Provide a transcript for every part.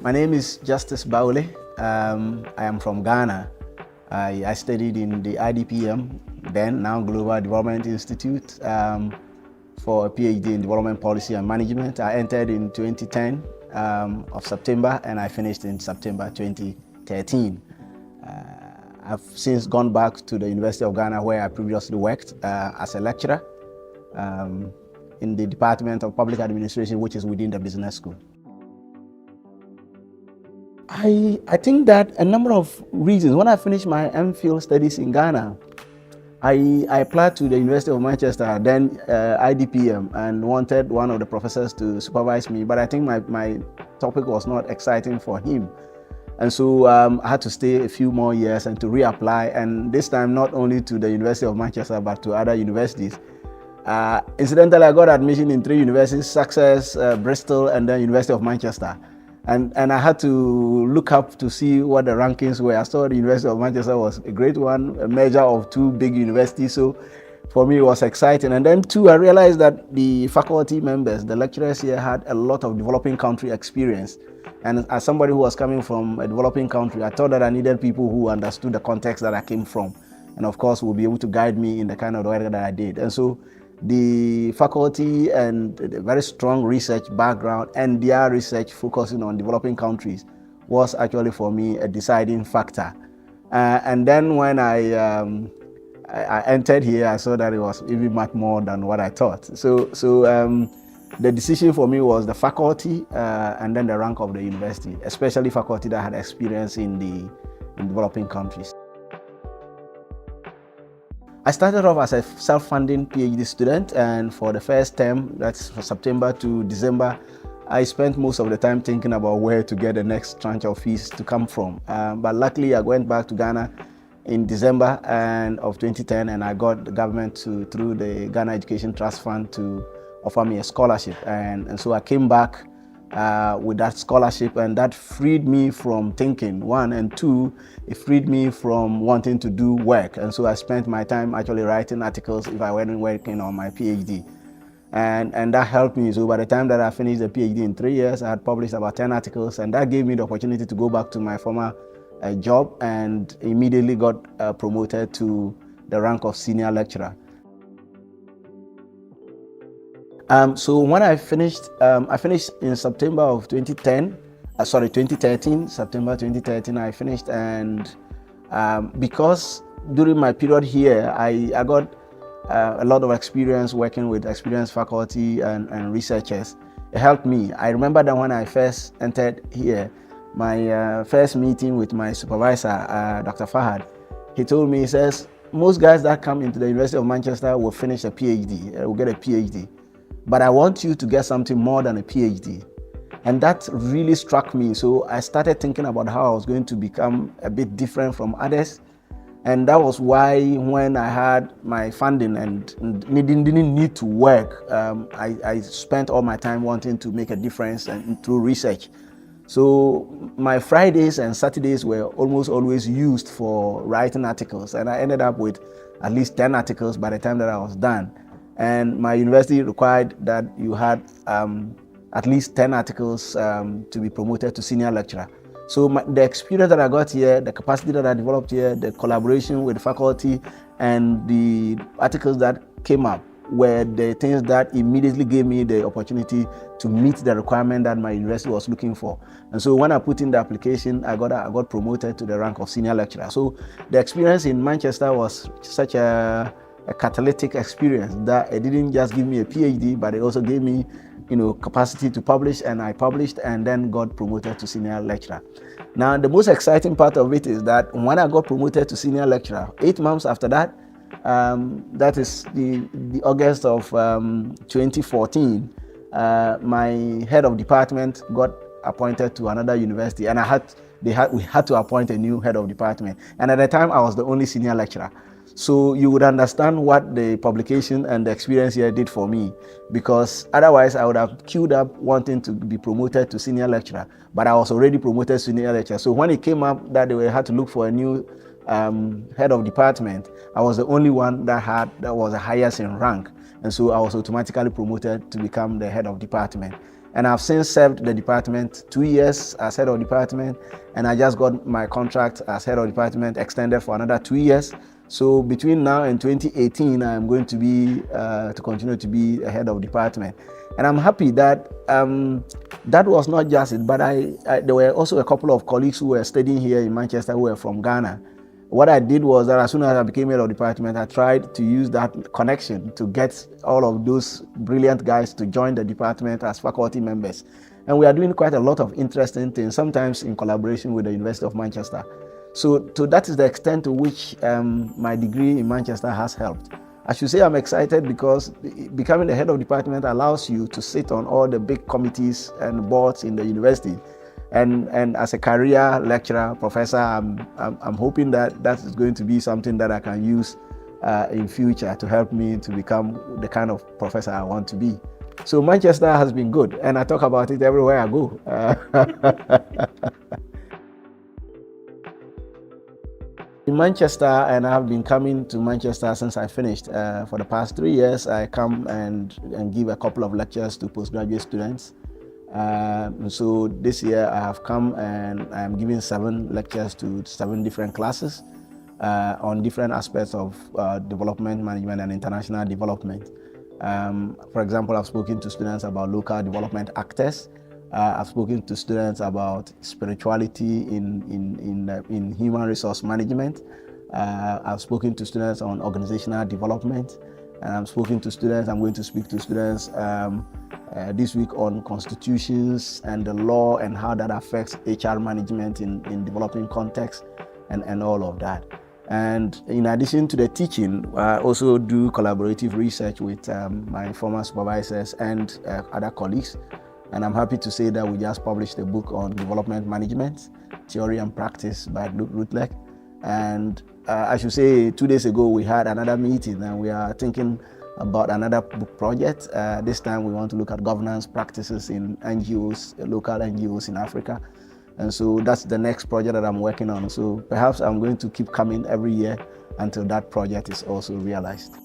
My name is Justice Bawole. I am from Ghana. I studied in the IDPM, then now Global Development Institute, for a PhD in Development Policy and Management. I entered in 2010 of September, and I finished in September 2013. I've since gone back to the University of Ghana, where I previously worked as a lecturer in the Department of Public Administration, which is within the business school. I think that a number of reasons. When I finished my MPhil studies in Ghana, I applied to the University of Manchester, then IDPM, and wanted one of the professors to supervise me, but I think my topic was not exciting for him. And so I had to stay a few more years and to reapply, and this time not only to the University of Manchester, but to other universities. Incidentally, I got admission in 3 universities: Success, Bristol, and then University of Manchester. And I had to look up to see what the rankings were. I saw the University of Manchester was a great one, a merger of 2 big universities. So for me, it was exciting. And then too, I realized that the faculty members, the lecturers here, had a lot of developing country experience. And as somebody who was coming from a developing country, I thought that I needed people who understood the context that I came from. And of course, would be able to guide me in the kind of work that I did. And so the faculty and the very strong research background and their research focusing on developing countries was actually for me a deciding factor. And then when I entered here, I saw that it was even much more than what I thought. So the decision for me was the faculty and then the rank of the university, especially faculty that had experience in developing countries. I started off as a self-funding PhD student, and for the first term, that's from September to December, I spent most of the time thinking about where to get the next tranche of fees to come from. But luckily, I went back to Ghana in December of 2010, and I got the government through the Ghana Education Trust Fund to offer me a scholarship. And so I came back with that scholarship, and that freed me from thinking, 1, and 2, it freed me from wanting to do work. And so I spent my time actually writing articles if I wasn't working on my PhD. And that helped me. So by the time that I finished the PhD in 3 years, I had published about 10 articles, and that gave me the opportunity to go back to my former job, and immediately got promoted to the rank of senior lecturer. So when I finished in September of 2013, September 2013 I finished, and because during my period here, I got a lot of experience working with experienced faculty and researchers. It helped me. I remember that when I first entered here, my first meeting with my supervisor, Dr. Fahad, he told me, he says, most guys that come into the University of Manchester will finish a PhD, will get a PhD. But I want you to get something more than a PhD. And that really struck me. So I started thinking about how I was going to become a bit different from others. And that was why when I had my funding and didn't need to work, I spent all my time wanting to make a difference and through research. So my Fridays and Saturdays were almost always used for writing articles. And I ended up with at least 10 articles by the time that I was done. And my university required that you had at least 10 articles to be promoted to senior lecturer. So the experience that I got here, the capacity that I developed here, the collaboration with the faculty, and the articles that came up were the things that immediately gave me the opportunity to meet the requirement that my university was looking for. And so when I put in the application, I got promoted to the rank of senior lecturer. So the experience in Manchester was such a catalytic experience that it didn't just give me a PhD, but it also gave me, capacity to publish, and I published and then got promoted to senior lecturer. Now, the most exciting part of it is that when I got promoted to senior lecturer, 8 months after that, that is the August of 2014, my head of department got appointed to another university, and we had to appoint a new head of department. And at the time, I was the only senior lecturer. So you would understand what the publication and the experience here did for me, because otherwise I would have queued up wanting to be promoted to senior lecturer, but I was already promoted to senior lecturer. So when it came up that they had to look for a new head of department, I was the only one that was the highest in rank. And so I was automatically promoted to become the head of department. And I've since served the department 2 years as head of department, and I just got my contract as head of department extended for another 2 years. So between now and 2018, I'm going to be to continue to be a head of department, and I'm happy that that was not just it, but there were also a couple of colleagues who were studying here in Manchester who were from Ghana. What I did was that as soon as I became head of department, I tried to use that connection to get all of those brilliant guys to join the department as faculty members. And we are doing quite a lot of interesting things, sometimes in collaboration with the University of Manchester. So that is the extent to which my degree in Manchester has helped. I should say I'm excited because becoming the head of department allows you to sit on all the big committees and boards in the university. And as a career lecturer, professor, I'm hoping that is going to be something that I can use in future to help me to become the kind of professor I want to be. So Manchester has been good, and I talk about it everywhere I go. In Manchester, and I've been coming to Manchester since I finished. For the past 3 years, I come and give a couple of lectures to postgraduate students. So this year I have come and I'm giving 7 lectures to 7 different classes on different aspects of development management and international development. For example, I've spoken to students about local development actors. I've spoken to students about spirituality in human resource management. I've spoken to students on organizational development. And I'm going to speak to students this week on constitutions and the law and how that affects HR management in developing context and all of that. And in addition to the teaching, I also do collaborative research with my former supervisors and other colleagues. And I'm happy to say that we just published a book on development management, theory and practice by Rutleck. And I should say 2 days ago we had another meeting and we are thinking about another book project. This time we want to look at governance practices in NGOs, local NGOs in Africa. And so that's the next project that I'm working on. So perhaps I'm going to keep coming every year until that project is also realized.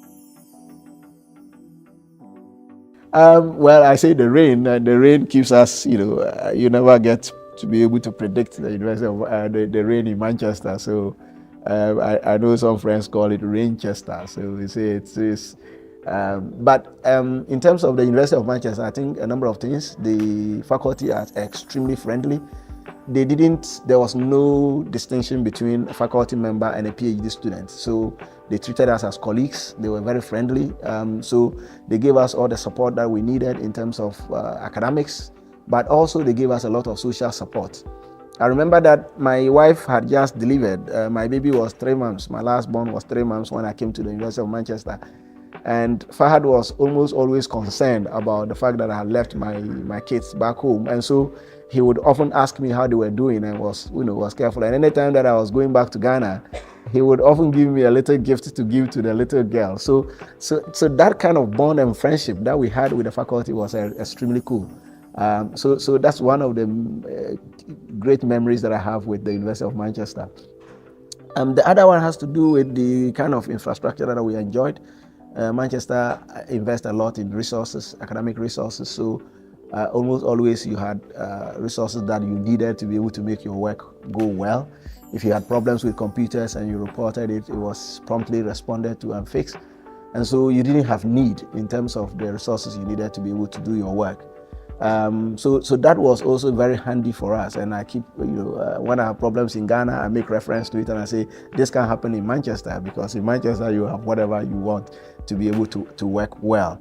Well, I say the rain keeps us, you never get to be able to predict the University of the rain in Manchester. So I know some friends call it Rainchester. So we say it's but in terms of the University of Manchester, I think a number of things. The faculty are extremely friendly. There was no distinction between a faculty member and a PhD student. So they treated us as colleagues. They were very friendly. So they gave us all the support that we needed in terms of academics, but also they gave us a lot of social support. I remember that my wife had just delivered. My baby was 3 months. My last born was 3 months when I came to the University of Manchester. And Fahad was almost always concerned about the fact that I had left my kids back home. And so he would often ask me how they were doing and was careful. And anytime that I was going back to Ghana, he would often give me a little gift to give to the little girl. So that kind of bond and friendship that we had with the faculty was extremely cool. So that's one of the great memories that I have with the University of Manchester. The other one has to do with the kind of infrastructure that we enjoyed. Manchester invests a lot in resources, academic resources. So almost always you had resources that you needed to be able to make your work go well. If you had problems with computers and you reported it, it was promptly responded to and fixed. And so you didn't have need in terms of the resources you needed to be able to do your work. So that was also very handy for us. And I keep, when I have problems in Ghana, I make reference to it and I say, this can happen in Manchester, because in Manchester you have whatever you want to be able to work well.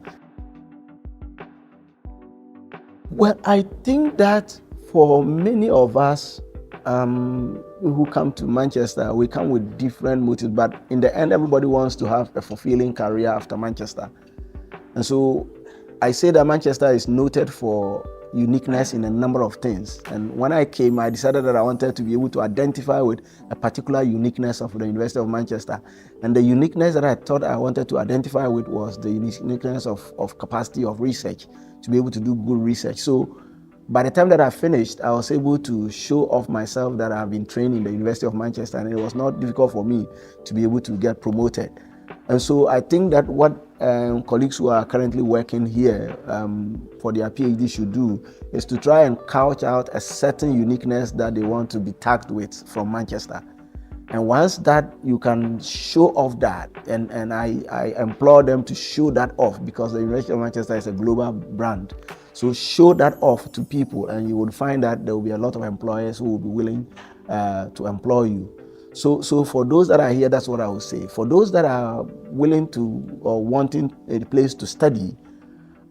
Well, I think that for many of us who come to Manchester, we come with different motives, but in the end, everybody wants to have a fulfilling career after Manchester. And so I say that Manchester is noted for uniqueness in a number of things. And when I came, I decided that I wanted to be able to identify with a particular uniqueness of the University of Manchester. And the uniqueness that I thought I wanted to identify with was the uniqueness of capacity of research, to be able to do good research. So by the time that I finished, I was able to show off myself that I've been trained in the University of Manchester, and it was not difficult for me to be able to get promoted. And so I think that what colleagues who are currently working here for their PhD should do is to try and couch out a certain uniqueness that they want to be tagged with from Manchester. And once that you can show off that, and I implore them to show that off, because the University of Manchester is a global brand. So show that off to people, and you will find that there will be a lot of employers who will be willing to employ you. So for those that are here, that's what I would say. For those that are willing to or wanting a place to study,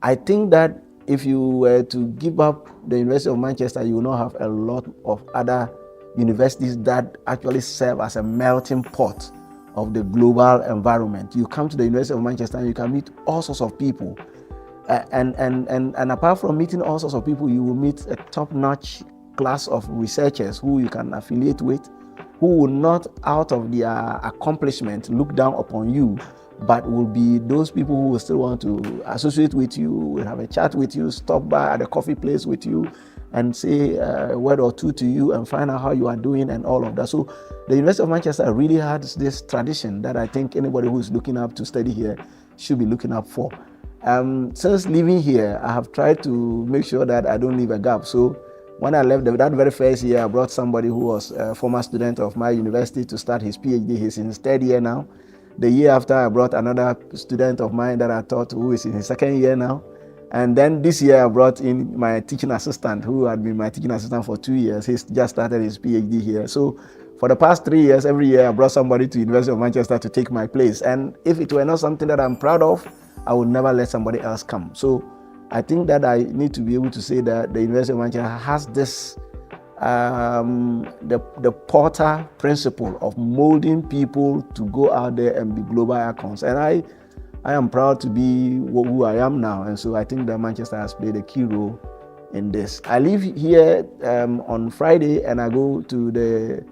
I think that if you were to give up the University of Manchester, you will not have a lot of other universities that actually serve as a melting pot of the global environment. You come to the University of Manchester and you can meet all sorts of people. And apart from meeting all sorts of people, you will meet a top-notch class of researchers who you can affiliate with, who will not, out of their accomplishment, look down upon you, but will be those people who will still want to associate with you, will have a chat with you, stop by at a coffee place with you, and say a word or two to you and find out how you are doing and all of that. So the University of Manchester really has this tradition that I think anybody who is looking up to study here should be looking up for. Since leaving here, I have tried to make sure that I don't leave a gap. So when I left that very first year, I brought somebody who was a former student of my university to start his PhD. He's in his third year now. The year after, I brought another student of mine that I taught who is in his second year now. And then this year, I brought in my teaching assistant who had been my teaching assistant for 2 years. He's just started his PhD here. So for the past 3 years, every year, I brought somebody to University of Manchester to take my place. And if it were not something that I'm proud of, I would never let somebody else come. So I think that I need to be able to say that the University of Manchester has this, the Porter principle of molding people to go out there and be global icons. And I am proud to be who I am now. And so I think that Manchester has played a key role in this. I live here on Friday and I go to the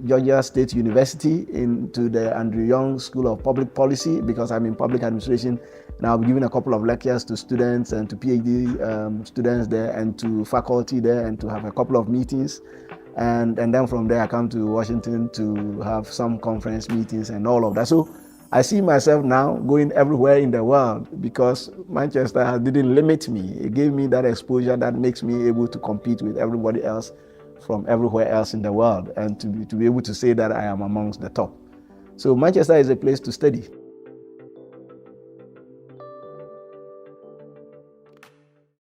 Georgia State University into the Andrew Young School of Public Policy because I'm in public administration. And I'll be giving a couple of lectures to students and to PhD students there and to faculty there and to have a couple of meetings. And then from there I come to Washington to have some conference meetings and all of that. So I see myself now going everywhere in the world because Manchester didn't limit me. It gave me that exposure that makes me able to compete with everybody else from everywhere else in the world and to be able to say that I am amongst the top. So Manchester is a place to study.